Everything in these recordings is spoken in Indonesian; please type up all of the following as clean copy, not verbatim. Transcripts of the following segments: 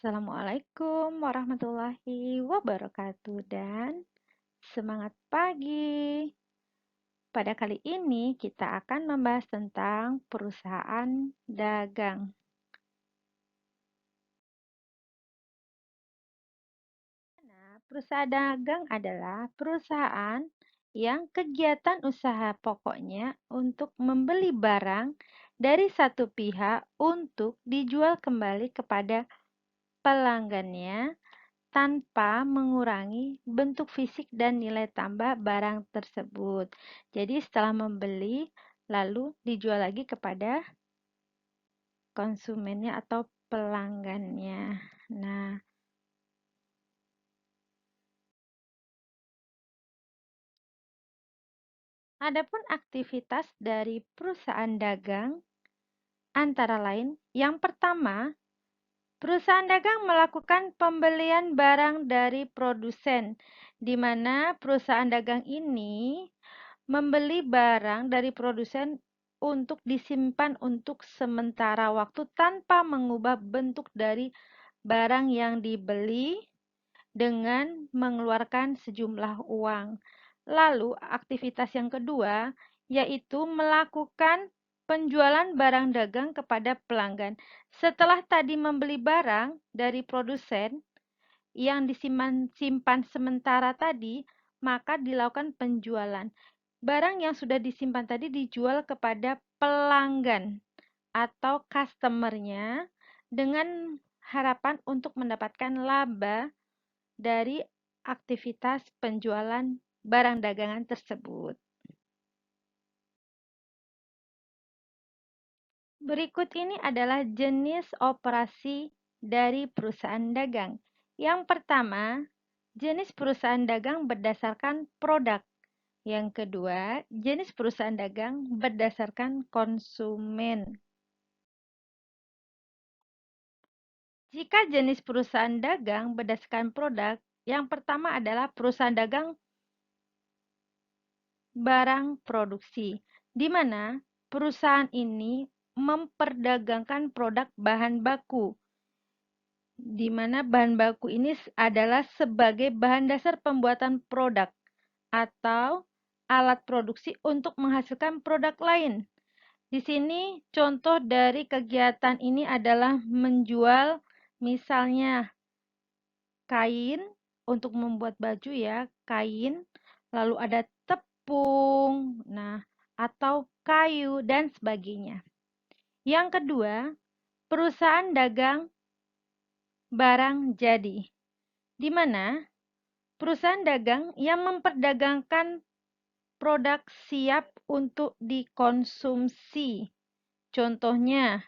Assalamualaikum warahmatullahi wabarakatuh dan semangat pagi. Pada kali ini kita akan membahas tentang perusahaan dagang. Perusahaan dagang adalah perusahaan yang kegiatan usaha pokoknya untuk membeli barang dari satu pihak untuk dijual kembali kepada pelanggannya tanpa mengurangi bentuk fisik dan nilai tambah barang tersebut. Jadi setelah membeli, lalu dijual lagi kepada konsumennya atau pelanggannya. Nah, adapun aktivitas dari perusahaan dagang antara lain, yang pertama, perusahaan dagang melakukan pembelian barang dari produsen, di mana perusahaan dagang ini membeli barang dari produsen untuk disimpan untuk sementara waktu tanpa mengubah bentuk dari barang yang dibeli dengan mengeluarkan sejumlah uang. Lalu, aktivitas yang kedua yaitu melakukan penjualan barang dagang kepada pelanggan. Setelah tadi membeli barang dari produsen yang disimpan sementara tadi, maka dilakukan penjualan. Barang yang sudah disimpan tadi dijual kepada pelanggan atau customer-nya dengan harapan untuk mendapatkan laba dari aktivitas penjualan barang dagangan tersebut. Berikut ini adalah jenis operasi dari perusahaan dagang. Yang pertama, jenis perusahaan dagang berdasarkan produk. Yang kedua, jenis perusahaan dagang berdasarkan konsumen. Jika jenis perusahaan dagang berdasarkan produk, yang pertama adalah perusahaan dagang barang produksi, di mana perusahaan ini memperdagangkan produk bahan baku, di mana bahan baku ini adalah sebagai bahan dasar pembuatan produk atau alat produksi untuk menghasilkan produk lain. Di sini contoh dari kegiatan ini adalah menjual misalnya kain untuk membuat baju ya, kain, lalu ada tepung, nah, atau kayu dan sebagainya. Yang kedua, perusahaan dagang barang jadi, di mana perusahaan dagang yang memperdagangkan produk siap untuk dikonsumsi. Contohnya,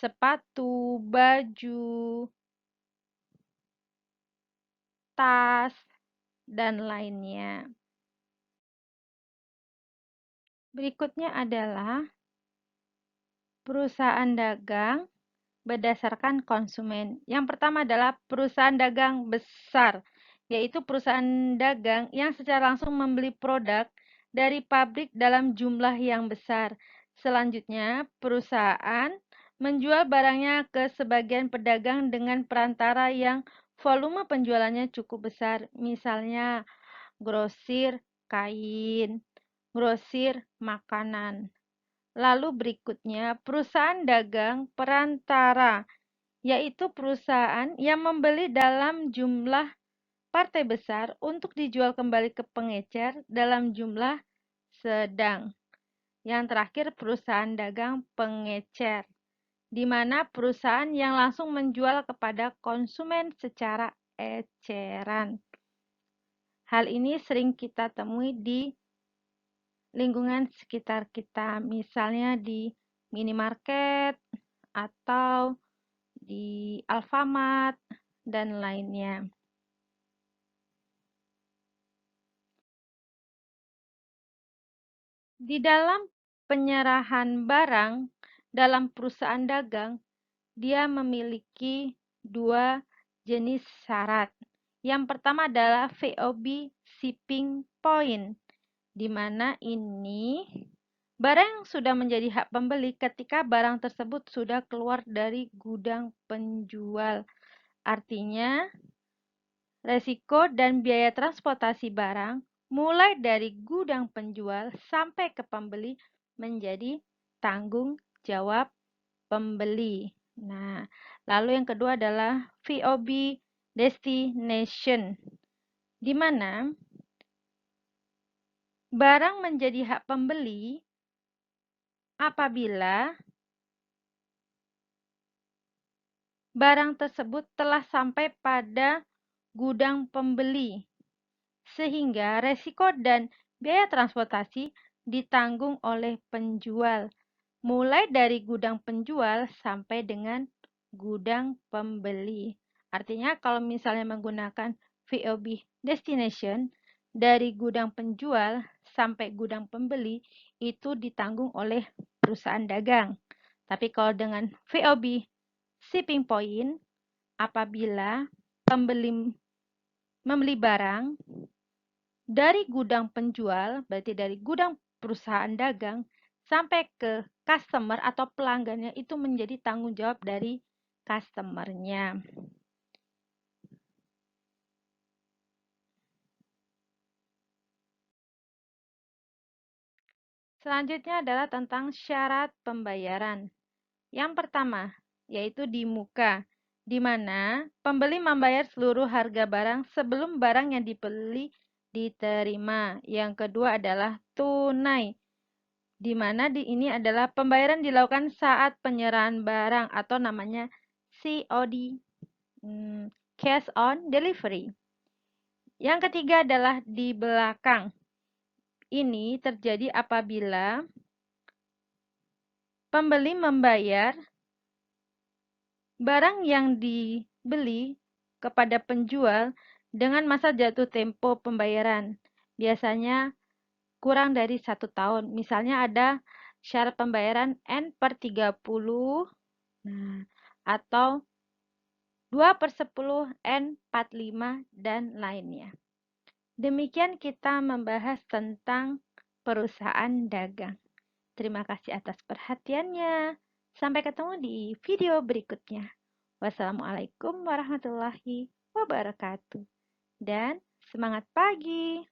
sepatu, baju, tas, dan lainnya. Berikutnya adalah perusahaan dagang berdasarkan konsumen. Yang pertama adalah perusahaan dagang besar, yaitu perusahaan dagang yang secara langsung membeli produk dari pabrik dalam jumlah yang besar. Selanjutnya, perusahaan menjual barangnya ke sebagian pedagang dengan perantara yang volume penjualannya cukup besar, misalnya grosir kain, grosir makanan. Lalu berikutnya, perusahaan dagang perantara, yaitu perusahaan yang membeli dalam jumlah partai besar untuk dijual kembali ke pengecer dalam jumlah sedang. Yang terakhir, perusahaan dagang pengecer, di mana perusahaan yang langsung menjual kepada konsumen secara eceran. Hal ini sering kita temui di lingkungan sekitar kita, misalnya di minimarket atau di Alfamart dan lainnya. Di dalam penyerahan barang dalam perusahaan dagang, dia memiliki dua jenis syarat. Yang pertama adalah VOB shipping point, di mana ini barang yang sudah menjadi hak pembeli ketika barang tersebut sudah keluar dari gudang penjual. Artinya, resiko dan biaya transportasi barang mulai dari gudang penjual sampai ke pembeli menjadi tanggung jawab pembeli. Nah, lalu yang kedua adalah VOB destination, di mana barang menjadi hak pembeli apabila barang tersebut telah sampai pada gudang pembeli, sehingga resiko dan biaya transportasi ditanggung oleh penjual, mulai dari gudang penjual sampai dengan gudang pembeli. Artinya kalau misalnya menggunakan VOB destination, dari gudang penjual sampai gudang pembeli itu ditanggung oleh perusahaan dagang. Tapi kalau dengan VOB shipping point, apabila pembeli membeli barang dari gudang penjual, berarti dari gudang perusahaan dagang, sampai ke customer atau pelanggannya itu menjadi tanggung jawab dari customer-nya. Selanjutnya adalah tentang syarat pembayaran. Yang pertama, yaitu di muka, di mana pembeli membayar seluruh harga barang sebelum barang yang dibeli diterima. Yang kedua adalah tunai, di mana ini adalah pembayaran dilakukan saat penyerahan barang atau namanya COD, cash on delivery. Yang ketiga adalah di belakang. Ini terjadi apabila pembeli membayar barang yang dibeli kepada penjual dengan masa jatuh tempo pembayaran. Biasanya kurang dari 1 tahun. Misalnya ada syarat pembayaran N/30, nah, atau 2/10, N/45, dan lainnya. Demikian kita membahas tentang perusahaan dagang. Terima kasih atas perhatiannya. Sampai ketemu di video berikutnya. Wassalamualaikum warahmatullahi wabarakatuh. Dan semangat pagi!